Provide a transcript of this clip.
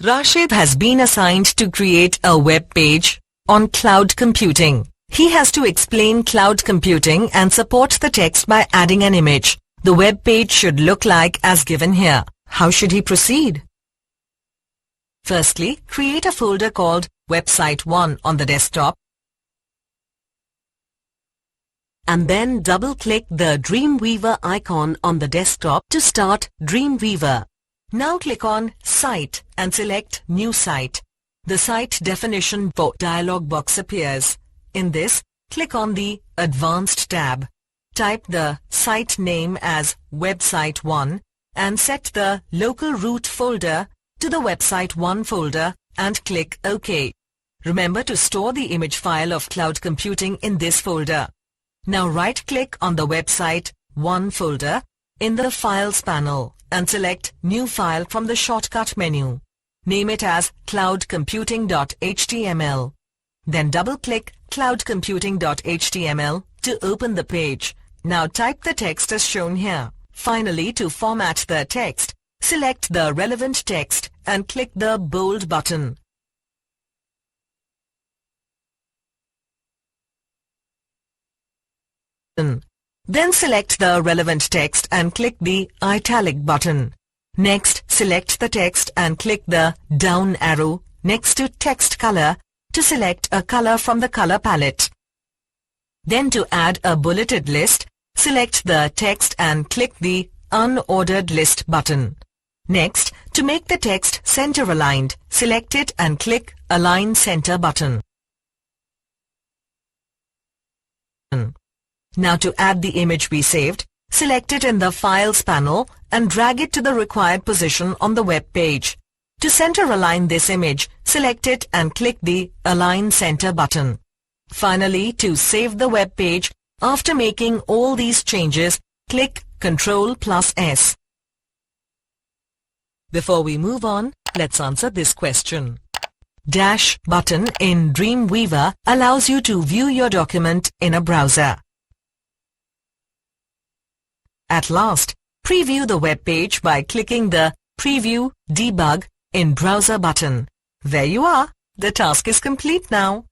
Rashid has been assigned to create a web page on cloud computing. He has to explain cloud computing and support the text by adding an image. The web page should look like as given here. How should he proceed? Firstly, create a folder called Website 1 on the desktop, and then double-click the Dreamweaver icon on the desktop to start Dreamweaver. Now click on Site and select New Site. The Site Definition dialog box appears. In this, click on the Advanced tab. Type the site name as Website 1 and set the local root folder to the Website 1 folder and click OK. Remember to store the image file of cloud computing in this folder. Now right-click on the Website 1 folder in the Files panel and select New File from the shortcut menu. Name it as cloudcomputing.html. Then double-click cloudcomputing.html to open the page. Now type the text as shown here. Finally, to format the text, select the relevant text and click the bold button. Then select the relevant text and click the italic button. Next, select the text and click the down arrow next to text color to select a color from the color palette. Then to add a bulleted list, select the text and click the unordered list button. Next, to make the text center aligned, select it and click Align Center button. Now to add the image we saved, select it in the Files panel and drag it to the required position on the web page. To center align this image, select it and click the Align Center button. Finally, to save the web page, after making all these changes, click Ctrl+S. Before we move on, let's answer this question. Dash button in Dreamweaver allows you to view your document in a browser. At last, preview the web page by clicking the Preview Debug in Browser button. There you are. The task is complete now.